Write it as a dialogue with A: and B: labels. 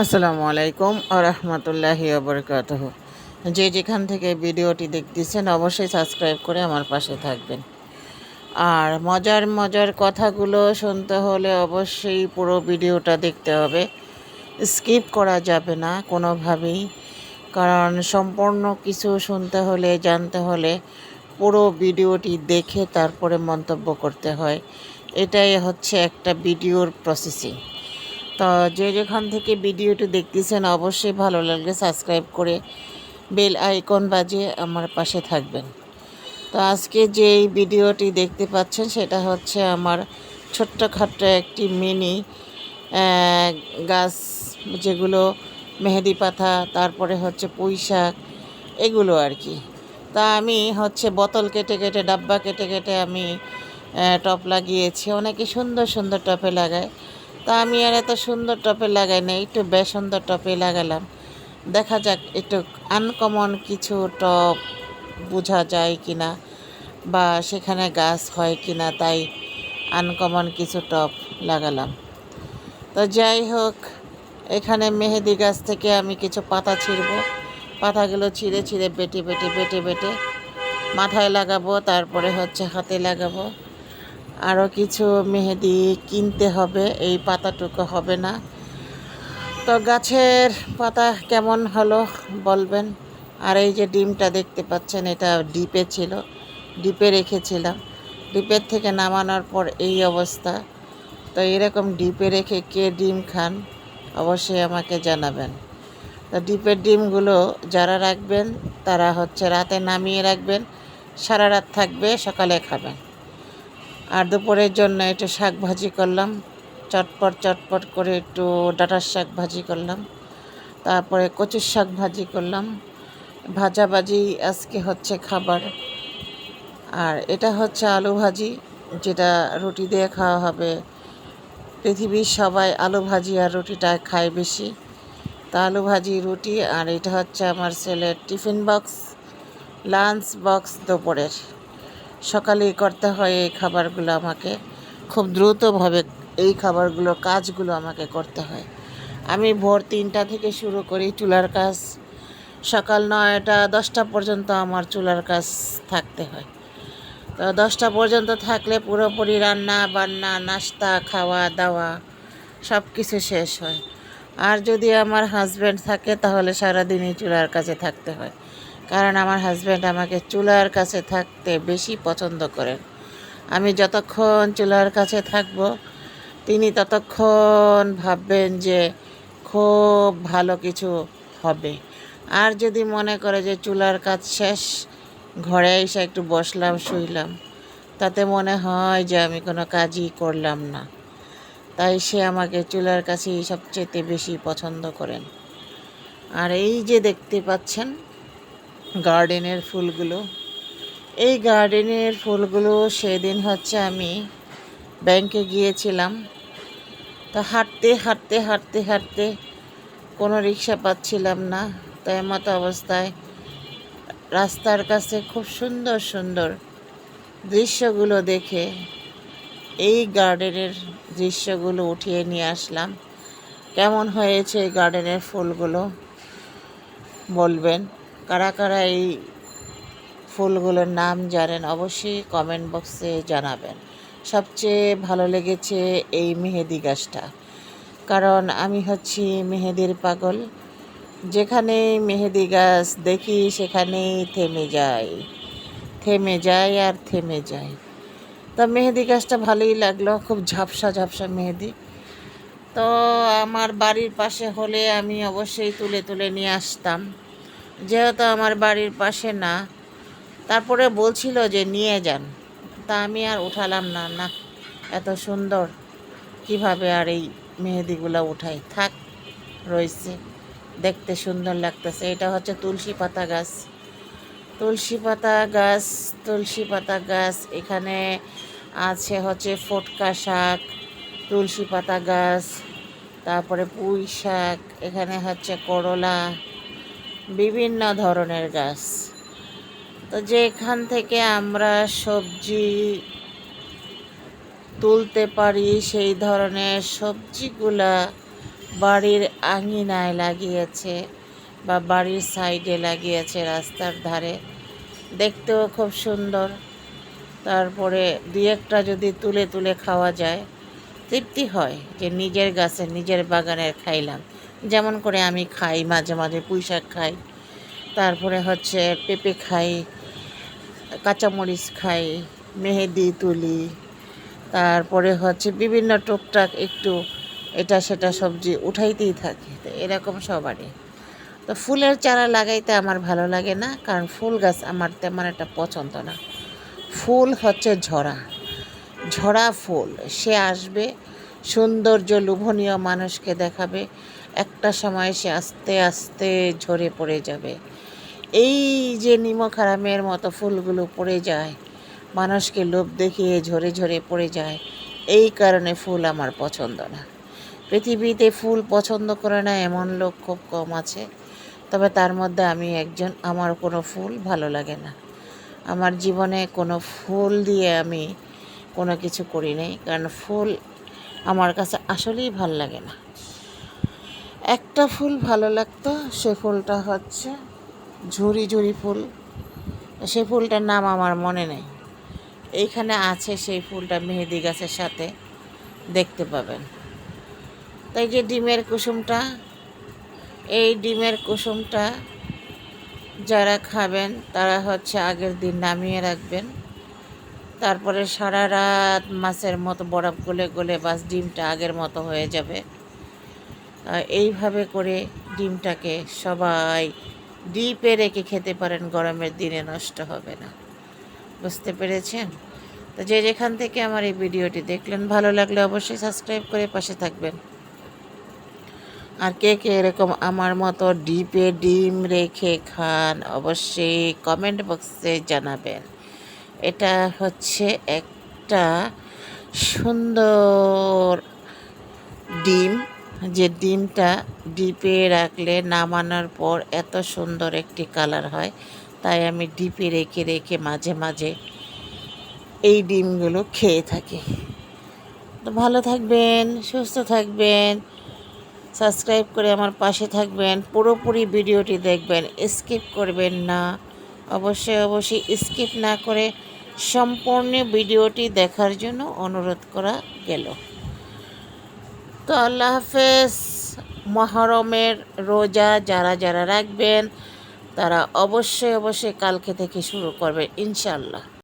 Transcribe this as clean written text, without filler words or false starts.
A: আসসালামু আলাইকুম আরহামতুল্লাহি ওবরকাতুহ। যে যেখান থেকে ভিডিওটি দেখতেছেন অবশ্যই সাবস্ক্রাইব করে আমার পাশে থাকবেন। আর মজার মজার কথাগুলো শুনতে হলে অবশ্যই পুরো ভিডিওটা দেখতে হবে, স্কিপ করা যাবে না কোনোভাবেই। কারণ সম্পূর্ণ কিছু শুনতে হলে, জানতে হলে পুরো ভিডিওটি দেখে তারপরে মন্তব্য করতে হয়। এটাই হচ্ছে একটা ভিডিওর প্রসেসিং। তো যে যেখান থেকে ভিডিওটি দেখতেছেন অবশ্যই ভালো লাগলে সাবস্ক্রাইব করে বেল আইকন বাজিয়ে আমার পাশে থাকবেন। তো আজকে যেই ভিডিওটি দেখতে পাচ্ছেন সেটা হচ্ছে আমার ছোট্টখাট্ট একটি মিনি গাছ, যেগুলো মেহেদি পাতা, তারপরে হচ্ছে পুঁই শাক, এগুলো আর কি। তা আমি হচ্ছে বোতল কেটে কেটে, ডাব্বা কেটে কেটে আমি টব লাগিয়েছি। অনেকে সুন্দর সুন্দর টবে লাগায়, তা আমি আর এত সুন্দর টবে লাগাই না, একটু বেসুন্দর টবে লাগালাম। দেখা যাক একটু আনকমন কিছু টব বোঝা যায় কিনা, বা সেখানে গাছ হয় কিনা, তাই আনকমন কিছু টব লাগালাম। তো যাই হোক, এখানে মেহেদি গাছ থেকে আমি কিছু পাতা ছিঁড়ব। পাতাগুলো ছিঁড়ে ছিঁড়ে বেটে বেটে বেটে বেটে মাথায় লাগাবো, তারপরে হচ্ছে হাতে লাগাবো। আরও কিছু মেহেদি কিনতে হবে, এই পাতাটুকু হবে না। তো গাছের পাতা কেমন হলো বলবেন। আর এই যে ডিমটা দেখতে পাচ্ছেন, এটা ডিপে ছিল, ডিপে রেখেছিলাম। ডিপের থেকে নামানোর পর এই অবস্থা। তো এরকম ডিপে রেখে কে ডিম খান অবশ্যই আমাকে জানাবেন। তো ডিপের ডিমগুলো যারা রাখবেন তারা হচ্ছে রাতে নামিয়ে রাখবেন, সারা রাত থাকবে, সকালে খাবেন। আর দুপুরের জন্য একটু শাক ভাজি করলাম, চটপট চটপট করে একটু ডাঁটার শাক ভাজি করলাম, তারপরে কচুর শাক ভাজি করলাম। ভাজাভাজি আজকে হচ্ছে খাবার। আর এটা হচ্ছে আলু ভাজি, যেটা রুটি দিয়ে খাওয়া হবে। পৃথিবীর সবাই আলু ভাজি আর রুটিটা খায় বেশি। তা আলু ভাজি, রুটি। আর এটা হচ্ছে আমার ছেলের টিফিন বক্স, লাঞ্চ বক্স দুপুরের। সকালেই করতে হয় এই খাবারগুলো আমাকে, খুব দ্রুতভাবে এই খাবারগুলো, কাজগুলো আমাকে করতে হয়। আমি ভোর 3টা থেকে শুরু করি চুলার কাজ, সকাল 9টা 10টা পর্যন্ত আমার চুলার কাজ থাকতে হয়। তো 10টা পর্যন্ত থাকলে পুরোপুরি রান্না বান্না, নাস্তা, খাওয়া দাওয়া সব কিছু শেষ হয়। আর যদি আমার হাজব্যান্ড থাকে তাহলে সারাদিনই চুলার কাছে থাকতে হয়, কারণ আমার হাজব্যান্ড আমাকে চুলার কাছে থাকতে বেশি পছন্দ করেন। আমি যতক্ষণ চুলার কাছে থাকব তিনি ততক্ষণ ভাববেন যে খুব ভালো কিছু হবে। আর যদি মনে করে যে চুলার কাজ শেষ, ঘরে এসে একটু বসলাম, শুইলাম, তাতে মনে হয় যে আমি কোনো কাজই করলাম না। তাই সে আমাকে চুলার কাছেই সবচেয়ে বেশি পছন্দ করেন। আর এই যে দেখতে পাচ্ছেন গার্ডেনের ফুলগুলো, এই গার্ডেনের ফুলগুলো সেদিন হচ্ছে আমি ব্যাংকে গিয়েছিলাম। তা হাঁটতে হাঁটতে হাঁটতে হাঁটতে কোনো রিক্সা পাচ্ছিলাম না। তো এমতো অবস্থায় রাস্তার কাছে খুব সুন্দর সুন্দর দৃশ্যগুলো দেখে এই গার্ডেনের দৃশ্যগুলো উঠিয়ে নিয়ে আসলাম। কেমন হয়েছে এই গার্ডেনের ফুলগুলো বলবেন। কারা কারা এই ফুলগুলোর নাম জানেন অবশ্যই কমেন্ট বক্সে জানাবেন। সবচেয়ে ভালো লেগেছে এই মেহেদি গাছটা, কারণ আমি হচ্ছি মেহেদির পাগল। যেখানে মেহেদি গাছ দেখি সেখানেই থেমে যাই, থেমে যায় আর থেমে যায়। তা মেহেদি গাছটা ভালোই লাগলো, খুব ঝাপসা ঝাপসা মেহেদি। তো আমার বাড়ির পাশে হলে আমি অবশ্যই তুলে তুলে নিয়ে আসতাম, যেহেতু আমার বাড়ির পাশে না। তারপরে বলছিল যে নিয়ে যান, তা আমি আর উঠালাম না। না, এত সুন্দর কিভাবে আর এই মেহেদিগুলো উঠাই, থাক, রয়েছে, দেখতে সুন্দর লাগতেছে। এটা হচ্ছে তুলসী পাতা গাছ, তুলসী পাতা গাছ, তুলসী পাতা গাছ। এখানে আছে হচ্ছে ফটকা শাক, তুলসী পাতা গাছ, তারপরে পুঁই শাক, এখানে হচ্ছে করলা, বিভিন্ন ধরনের গাছ। তো যেখান থেকে আমরা সবজি তুলতে পারি সেই ধরনের সবজিগুলা বাড়ির আঙিনায় লাগিয়েছে বা বাড়ির সাইডে লাগিয়েছে, রাস্তার ধারে, দেখতেও খুব সুন্দর। তারপরে দুই একটা যদি তুলে তুলে খাওয়া যায়, তৃপ্তি হয় যে নিজের গাছে নিজের বাগানের খাইলাম। যেমন করে আমি খাই, মাঝে মাঝে পুঁই শাক খাই, তারপরে হচ্ছে পেঁপে খাই, কাঁচামরিচ খাই, মেহেদি তুলি, তারপরে হচ্ছে বিভিন্ন টুকটাক একটু এটা সেটা সবজি উঠাইতেই থাকি। তো এরকম সবারই। তো ফুলের চারা লাগাইতে আমার ভালো লাগে না, কারণ ফুল গাছ আমার তেমন একটা পছন্দ না। ফুল হচ্ছে ঝরা ঝরা ফুল, সে আসবে, সৌন্দর্য লোভনীয় মানুষকে দেখাবে, একটা সময় সে আস্তে আস্তে ঝরে পড়ে যাবে। এই যে নিমক হারামের মতো ফুলগুলো পড়ে যায়, মানুষকে লোভ দেখিয়ে ঝরে ঝরে পড়ে যায়, এই কারণে ফুল আমার পছন্দ না। পৃথিবীতে ফুল পছন্দ করে না এমন লোক খুব কম আছে, তবে তার মধ্যে আমি একজন। আমার কোনো ফুল ভালো লাগে না। আমার জীবনে কোনো ফুল দিয়ে আমি কোনো কিছু করি নাই, কারণ ফুল আমার কাছে আসলেই ভালো লাগে না। একটা ফুল ভালো লাগতো, সে ফুলটা হচ্ছে ঝুরি ঝুরি ফুল। সেই ফুলটার নাম আমার মনে নেই। এইখানে আছে সেই ফুলটা, মেহেদি গাছের সাথে দেখতে পাবেন। তাই যে ডিমের কুসুমটা, এই ডিমের কুসুমটা যারা খাবেন তারা হচ্ছে আগের দিন নামিয়ে রাখবেন, তারপরে সারা রাত মাছের মতো বরফ গলে গলে বাস ডিমটা আগের মতো হয়ে যাবে। এইভাবে করে ডিমটাকে সবাই ডিপে রেখে খেতে পারেন, গরমের দিনে নষ্ট হবে না। বুঝতে পেরেছেন? তো যে যেখান থেকে আমার এই ভিডিওটি দেখলেন, ভালো লাগলে অবশ্যই সাবস্ক্রাইব করে পাশে থাকবেন। আর কে কে এরকম আমার মতো ডিপে ডিম রেখে খান, অবশ্যই কমেন্ট বক্সে জানাবেন। এটা হচ্ছে একটা সুন্দর ডিম, যে ডিমটা ডিপে রাখলে নামানোর পর এত সুন্দর একটি কালার হয়, তাই আমি ডিপে রেখে রেখে মাঝে মাঝে এই ডিমগুলো খেয়ে থাকি। তো ভালো থাকবেন, সুস্থ থাকবেন, সাবস্ক্রাইব করে আমার পাশে থাকবেন, পুরোপুরি ভিডিওটি দেখবেন, স্কিপ করবেন না। অবশ্যই অবশ্যই স্কিপ না করে সম্পূর্ণ ভিডিওটি দেখার জন্য অনুরোধ করা গেল। তো আল্লাহ হাফেজ। মহরমের রোজা যারা যারা রাখবেন তারা অবশ্যই অবশ্যই কালকে থেকে শুরু করবেন ইনশাআল্লাহ।